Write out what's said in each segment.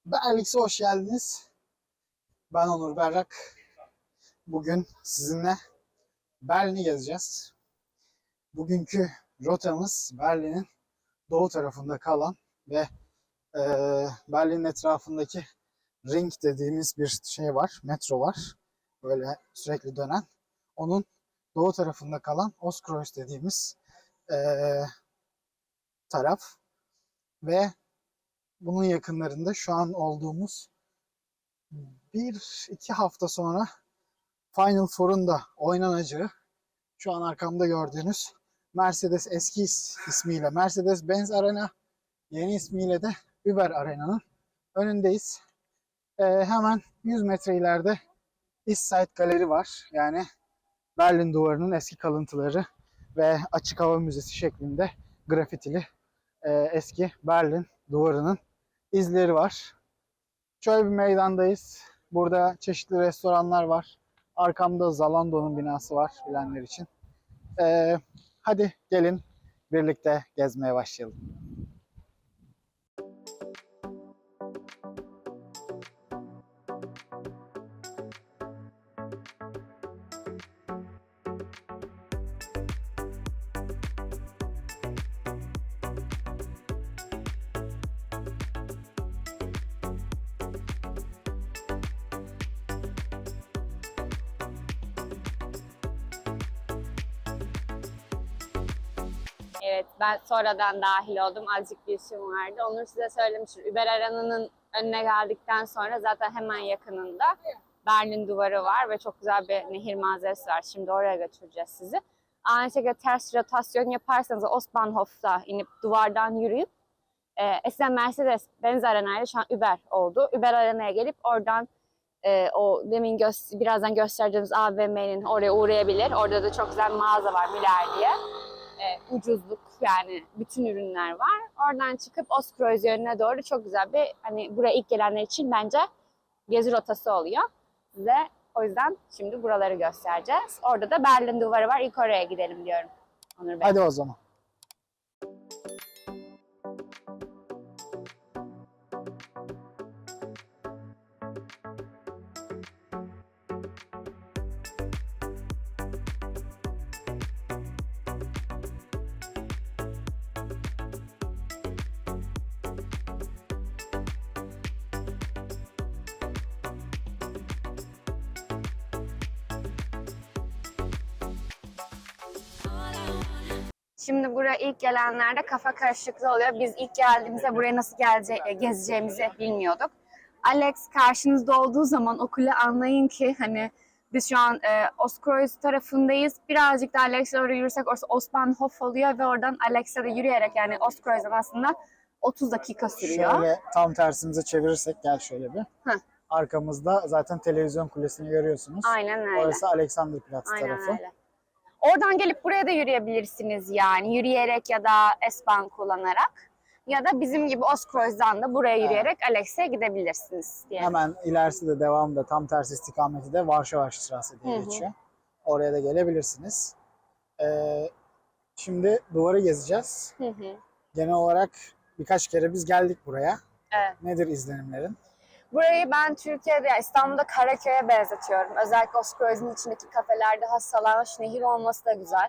Berlix'e hoş geldiniz. Ben Onur Berrak. Bugün sizinle Berlin'i gezeceğiz. Bugünkü rotamız Berlin'in doğu tarafında kalan ve Berlin'in etrafındaki Ring dediğimiz bir şey var, metro var. Böyle sürekli dönen. Onun doğu tarafında kalan Ostkreuz dediğimiz taraf ve bunun yakınlarında şu an olduğumuz 1-2 hafta sonra Final Four'un da oynanacağı şu an arkamda gördüğünüz Mercedes eski ismiyle Mercedes-Benz Arena, yeni ismiyle de Uber Arena'nın önündeyiz. Hemen 100 metre ileride East Side Galeri var. Yani Berlin Duvarı'nın eski kalıntıları ve açık hava müzesi şeklinde grafitili eski Berlin Duvarı'nın izleri var. Şöyle bir meydandayız. Burada çeşitli restoranlar var. Arkamda Zalando'nun binası var bilenler için. Hadi gelin birlikte gezmeye başlayalım. Evet, ben sonradan dahil oldum. Azıcık bir işim vardı. Onur size söylemiştir. Uber Arena'nın önüne geldikten sonra zaten hemen yakınında Berlin Duvarı var ve çok güzel bir nehir manzarası var. Şimdi oraya götüreceğiz sizi. Aynı şekilde ters rotasyon yaparsanız Ostbahnhof'ta inip duvardan yürüyüp eskiden Mercedes-Benz Arena'yla şu an Uber oldu. Uber Arena'ya gelip oradan o demin birazdan göstereceğimiz AVM'nin oraya uğrayabilir. Orada da çok güzel mağaza var Müller diye. Ucuzluk yani bütün ürünler var. Oradan çıkıp Ostkreuz yönüne doğru çok güzel bir hani buraya ilk gelenler için bence gezi rotası oluyor. Size o yüzden şimdi buraları göstereceğiz. Orada da Berlin Duvarı var. İlk oraya gidelim diyorum. Onur Bey. Hadi o zaman. Şimdi buraya ilk gelenlerde kafa karışıklığı oluyor. Biz ilk geldiğimizde buraya nasıl gezeceğimizi bilmiyorduk. Alex karşınızda olduğu zaman o kule anlayın ki hani biz şu an Ostkreuz tarafındayız. Birazcık da Alex'le oraya yürürsek orası Ostbahnhof oluyor ve oradan Alex'e de yürüyerek yani Ostkreuz'dan aslında 30 dakika sürüyor. Şöyle tam tersimize çevirirsek gel şöyle bir. Heh. Arkamızda zaten televizyon kulesini görüyorsunuz. Aynen öyle. Orası Alexanderplatz Aynen tarafı. öyle. Oradan gelip buraya da yürüyebilirsiniz yani yürüyerek ya da S-Bahn kullanarak ya da bizim gibi Ostkreuz'dan da buraya yürüyerek Alex'e gidebilirsiniz diye. Hemen ilerisi de devamında tam tersi istikameti de Warschauerstraße diye geçiyor. Oraya da gelebilirsiniz. Şimdi duvarı gezeceğiz. Genel olarak birkaç kere biz geldik buraya. Evet. Nedir izlenimlerin? Burayı ben Türkiye'de, yani İstanbul'da Karaköy'e benzetiyorum. Özellikle Ostkreuz'un içindeki kafelerde hassalamış nehir olması da güzel.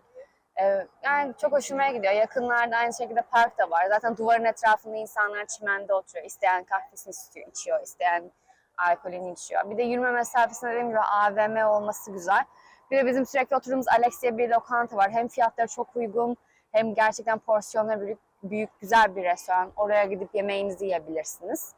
Yani çok hoşuma gidiyor. Yakınlarda aynı şekilde park da var. Zaten duvarın etrafında insanlar çimende oturuyor. İsteyen kahvesini içiyor, isteyen alkolünü içiyor. Bir de yürüme mesafesinde dediğim gibi AVM olması güzel. Bir de bizim sürekli oturduğumuz Alex diye bir lokanta var. Hem fiyatları çok uygun hem gerçekten porsiyonları büyük güzel bir restoran. Oraya gidip yemeğinizi yiyebilirsiniz.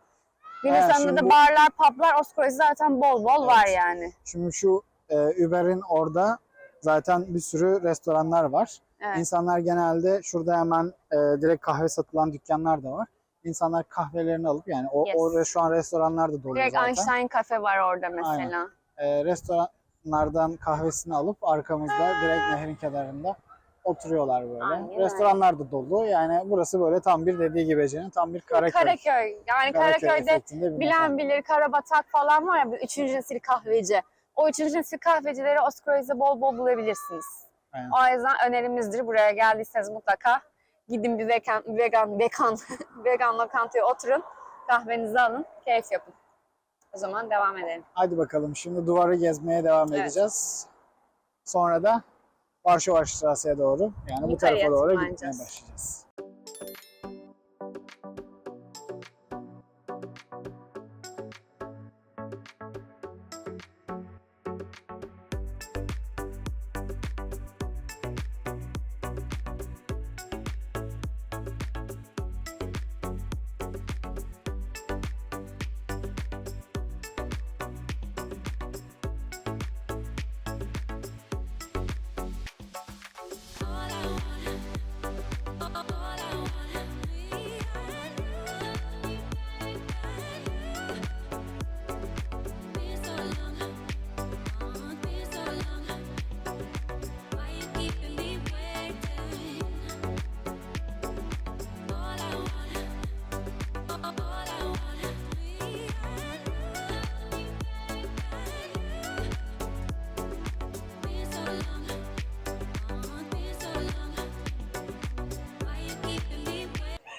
Günün sonunda da barlar, publar, Ostkreuz zaten bol bol var yani. Şimdi şu Uber'in orada zaten bir sürü restoranlar var. Evet. İnsanlar genelde şurada hemen direkt kahve satılan dükkanlar da var. İnsanlar kahvelerini alıp yani orada şu an restoranlar da dolu direkt zaten. Einstein Cafe var orada mesela. Restoranlardan kahvesini alıp arkamızda direkt nehrin kenarında oturuyorlar böyle. Aynen Restoranlar da dolu. Yani burası böyle tam bir dediği gibi Ece'nin tam bir Karaköy. Karaköy. Yani Karaköy'de bilen bilir Karabatak falan var ya, 3. nesil kahveci. O 3. nesil kahvecileri Ostkreuz'de bol bol bulabilirsiniz. Aynen. O yüzden önerimizdir. Buraya geldiyseniz mutlaka gidin bir vegan lokantaya oturun. Kahvenizi alın, keyif yapın. O zaman devam edelim. Hadi bakalım şimdi duvarı gezmeye devam Evet. edeceğiz. Sonra da Warschauerstrasse'ye doğru yani bu Yukarıya tarafa doğru gitmeye tırmanacağız. başlayacağız.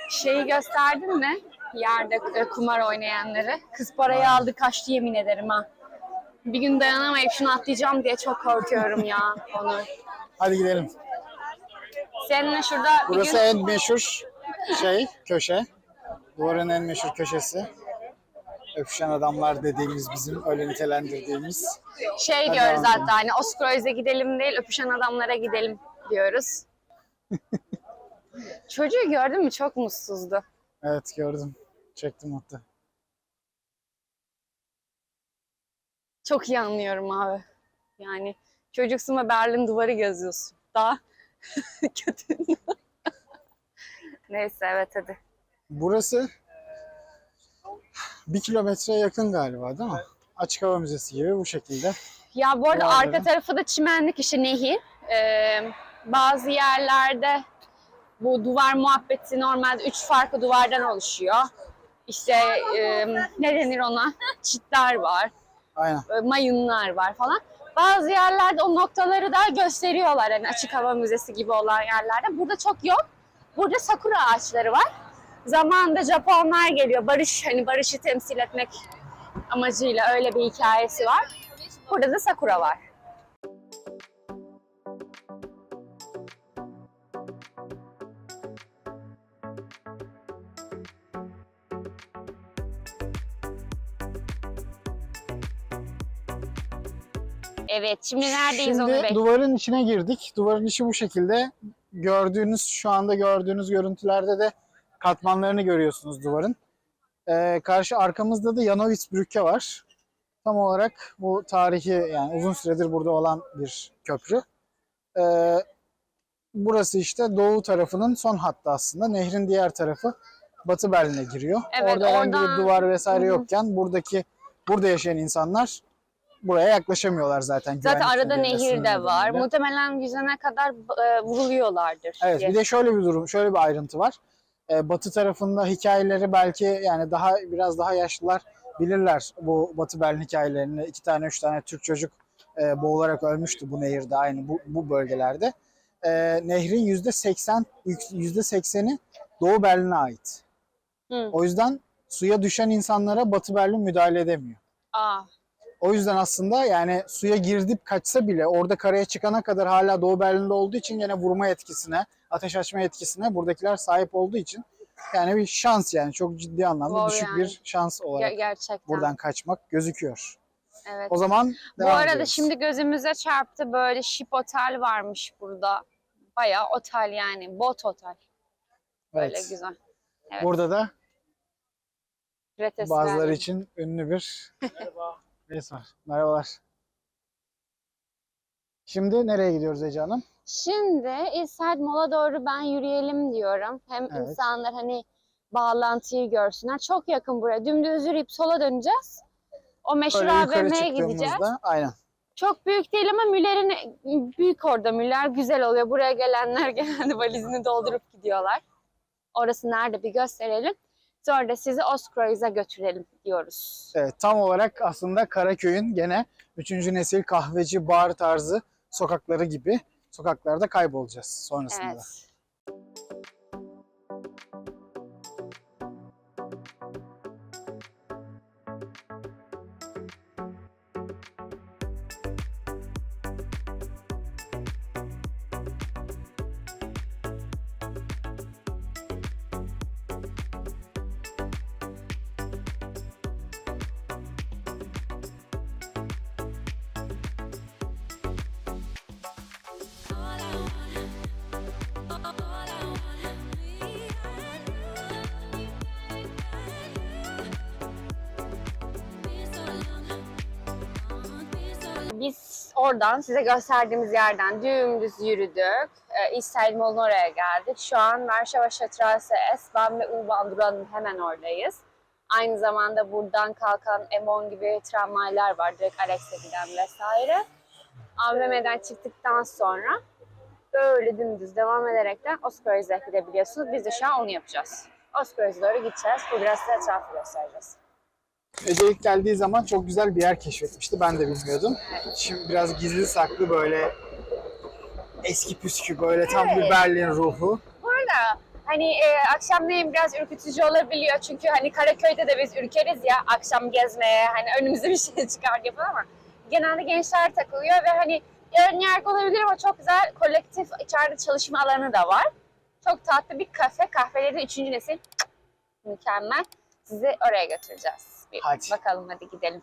Şeyi gösterdin mi? Yerde kumar oynayanları. Kız parayı aldı kaçtı yemin ederim ha. Bir gün dayanamayıp şunu atlayacağım diye çok korkuyorum ya Onur. Hadi gidelim. Seninle şurada bir Burası gün en meşhur köşe. Duvarın en meşhur köşesi. Öpüşen adamlar dediğimiz bizim öyle nitelendirdiğimiz. şey Hadi diyoruz bakalım. hatta hani Oscroiz'e gidelim değil öpüşen adamlara gidelim diyoruz. Çocuğu gördün mü? Çok mutsuzdu. Evet gördüm. Çektim hatta. Çok iyi anlıyorum abi. Yani çocuksun ve Berlin duvarı geziyorsun. Daha kötü. Neyse evet hadi. Burası 1 kilometreye yakın galiba değil mi? Açık hava müzesi gibi bu şekilde. Ya bu arada Duvarları. arka tarafı da çimenlik işte nehir. Bazı yerlerde bu duvar muhabbeti normalde 3 farklı duvardan oluşuyor. İşte ne denir ona? Çitler var, Aynen. mayınlar var falan. Bazı yerlerde o noktaları da gösteriyorlar yani açık hava müzesi gibi olan yerlerde. Burada çok yok. Burada sakura ağaçları var. Zamanında Japonlar geliyor. Barışı temsil etmek amacıyla öyle bir hikayesi var. Burada da sakura var. Evet, şimdi neredeyiz Onur Şimdi Bey? duvarın içine girdik. Duvarın içi bu şekilde. Şu anda gördüğünüz görüntülerde de katmanlarını görüyorsunuz duvarın. Karşı arkamızda da Janowitz var. Tam olarak bu tarihi yani uzun süredir burada olan bir köprü. Burası işte doğu tarafının son hattı aslında. Nehrin diğer tarafı Batı Berlin'e giriyor. Evet, Orada herhangi bir oradan- duvar vesaire Hı hı. yokken burada yaşayan insanlar buraya yaklaşamıyorlar zaten. Zaten güvenlik arada nedeniyle, nehir sınır de var. nedeniyle. Muhtemelen yüzene kadar vuruluyorlardır. Evet, diye. bir de şöyle bir ayrıntı var. Batı tarafında hikayeleri belki yani biraz daha yaşlılar bilirler bu Batı Berlin hikayelerini. 2 tane 3 tane Türk çocuk boğularak ölmüştü bu nehirde aynı bu bölgelerde. Nehrin %80'i Doğu Berlin'e ait. Hı. O yüzden suya düşen insanlara Batı Berlin müdahale edemiyor. Aa, O yüzden aslında yani suya girdip kaçsa bile orada karaya çıkana kadar hala Doğu Berlin'de olduğu için gene vurma etkisine, ateş açma etkisine buradakiler sahip olduğu için yani bir şans yani çok ciddi anlamda Wow düşük yani. bir şans olarak gerçekten. buradan kaçmak gözüküyor. Evet. O zaman Bu devam arada ediyoruz. şimdi gözümüze çarptı böyle ship otel varmış burada. Bayağı otel yani. Bot otel. Böyle Evet. güzel. Evet. Burada da Gretes bazıları Berlin. için ünlü bir res var. Merhabalar. Şimdi nereye gidiyoruz Ece Hanım? Şimdi Eastside Mall'a doğru ben yürüyelim diyorum. Hem Evet. insanlar hani bağlantıyı görsünler. Çok yakın buraya. Dümdüz yürüyüp sola döneceğiz. O meşhur Böyle yukarı AVM'ye gideceğiz. çıktığımızda aynen. Çok büyük değil ama Müller'in büyük orada. Müller güzel oluyor. Buraya gelenler genelde valizini doldurup gidiyorlar. Orası nerede bir gösterelim. Sonra da sizi Ostkreuz'e götürelim diyoruz. Evet, tam olarak aslında Karaköy'ün gene 3. nesil kahveci, bar tarzı sokakları gibi sokaklarda kaybolacağız sonrasında. Evet. Biz oradan size gösterdiğimiz yerden dümdüz yürüdük. İstelmol'un oraya geldik. Şu an Varşova Straße S-Bahn ve U-Bahn durağının hemen oradayız. Aynı zamanda buradan kalkan M10 gibi tramvaylar var. Direkt Alex'e giden vesaire. AVM'den çıktıktan sonra böyle dümdüz devam ederekten Ostkreuz'e gidebiliyorsunuz. Biz de şu an onu yapacağız. Ostkreuz'e doğru gideceğiz. Bu biraz size etrafı göstereceğiz. Ece ilk geldiği zaman çok güzel bir yer keşfetmişti. Ben de bilmiyordum. Şimdi biraz gizli saklı böyle eski püskü böyle tam bir Evet. Berlin ruhu. Bu arada hani akşamleyin biraz ürkütücü olabiliyor. Çünkü hani Karaköy'de de biz ürkeriz ya akşam gezmeye. Hani önümüze bir şey çıkar gibi ama genelde gençler takılıyor ve hani yarın yargı olabilir ama çok güzel kolektif içeride çalışma alanı da var. Çok tatlı bir kafe. Kahveleri 3. nesil. Mükemmel. Sizi oraya götüreceğiz. Bir Hadi. bakalım hadi gidelim.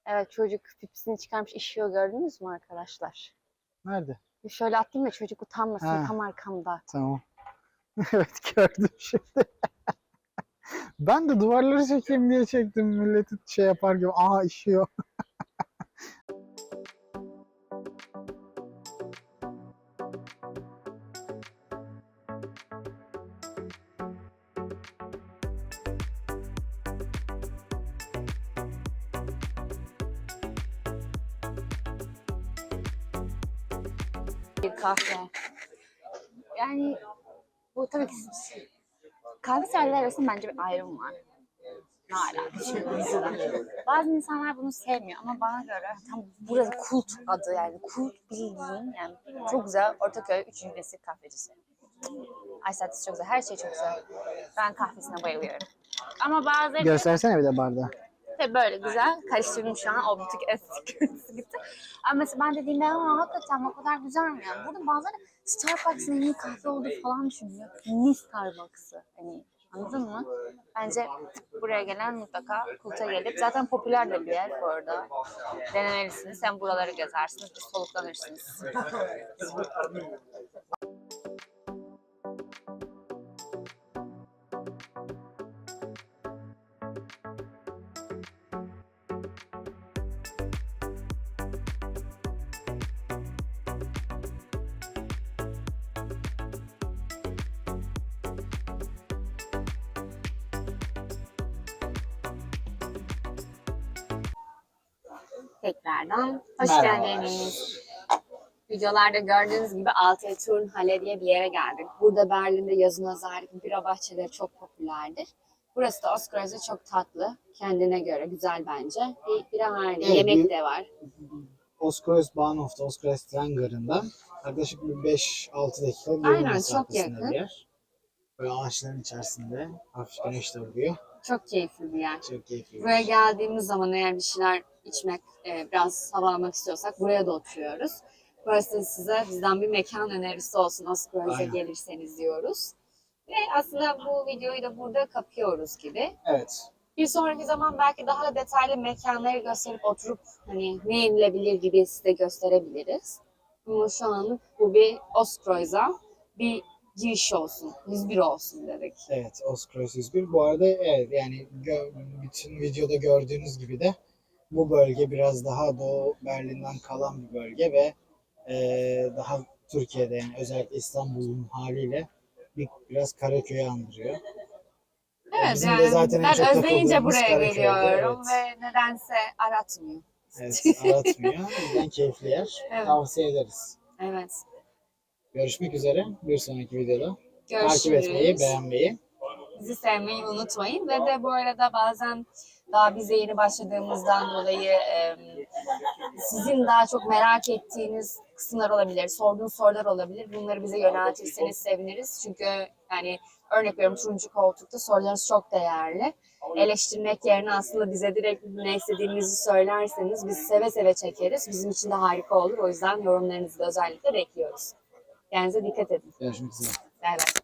Evet çocuk pipisini çıkarmış işiyor gördünüz mü arkadaşlar? Nerede? Şöyle attım da çocuk utanmasın Ha. tam arkamda. Tamam. Evet gördüm şimdi. Ben de duvarları çekeyim diye çektim. Milleti şey yapar gibi. Aha işiyor. Bir kahve. Yani bu tabii ki kahve severler arasında bence bir ayrım var. Ne alaka şimdi mesela. Bazı insanlar bunu sevmiyor ama bana göre tam burası kult adı yani kult bildiğin yani çok güzel Ortaköy 3. nesil kahvecisi. Ice çok güzel, her şey çok güzel. Ben kahvesine bayılıyorum. Ama bazıları Göstersene bir de bardağı. tabii böyle güzel. Karıştırdım şu an. O bir tık eski görüntüsü gitti. Ama mesela ben dediğimde hakikaten o kadar güzel mi yani? Burada bazıları Starbucks'ın en iyi kahve olduğu falan düşünüyor. Ne Starbucks'ı? Hani anladın mı? Bence buraya gelen mutlaka kulta gelip zaten popüler de bir yer bu arada. Denemelisiniz. Hem buraları gezersiniz, bir soluklanırsınız. Tekrardan hoş Merhaba. geldiniz. Videolarda gördüğünüz gibi Altturnhalle diye bir yere geldik. Burada Berlin'de yazın özellikle bira bahçeleri çok popülerdir. Burası da Ostkreuz'e çok tatlı. Kendine göre güzel bence. Bir birahane, Evet, yemek de var. Ostkreuz Bahnhof'ta, Ostkreuz tren garından yaklaşık bir 5-6 dakika Aynen, yürüme çok mesafesinde yakın. bir yer. Böyle ağaçların içerisinde hafif güneş de vuruyor. Çok keyifli bir yer. Çok keyifli. Buraya geldiğimiz zaman eğer bir şeyler içmek, biraz hava almak istiyorsak buraya da oturuyoruz. Burası size bizden bir mekan önerisi olsun Ostkreuz'e Aynen. gelirseniz diyoruz. Ve aslında bu videoyu da burada kapıyoruz gibi. Evet. Bir sonraki zaman belki daha da detaylı mekanları gösterip oturup hani ne yenilebilir gibi size gösterebiliriz. Ama şu anlık bu bir Ostkreuz'a bir giriş olsun, 101 olsun dedik. Evet, Ostkreuz 101. Bu arada evet yani bütün videoda gördüğünüz gibi de bu bölge biraz daha Doğu Berlin'den kalan bir bölge ve daha Türkiye'de yani özellikle İstanbul'un haliyle biraz Karaköy'ü andırıyor. Evet Bizim yani de zaten en çok ben özleyince takıldığımız buraya Karaköy'de, geliyorum evet. ve nedense aratmıyor. Evet, aratmıyor. O yüzden keyifli yer. Evet. Tavsiye ederiz. Evet. Görüşmek üzere bir sonraki videoda. Takip etmeyi, Görüşürüz. beğenmeyi. Bizi sevmeyi unutmayın ve de bu arada bazen daha bize yeni başladığımızdan dolayı sizin daha çok merak ettiğiniz kısımlar olabilir, sorduğunuz sorular olabilir. Bunları bize yöneltirseniz seviniriz. Çünkü yani örnek veriyorum turuncu koltukta sorularınız çok değerli. Eleştirmek yerine aslında bize direkt ne istediğinizi söylerseniz biz seve seve çekeriz. Bizim için de harika olur. O yüzden yorumlarınızı da özellikle bekliyoruz. Kendinize dikkat edin. Görüşmek üzere. Bay bay.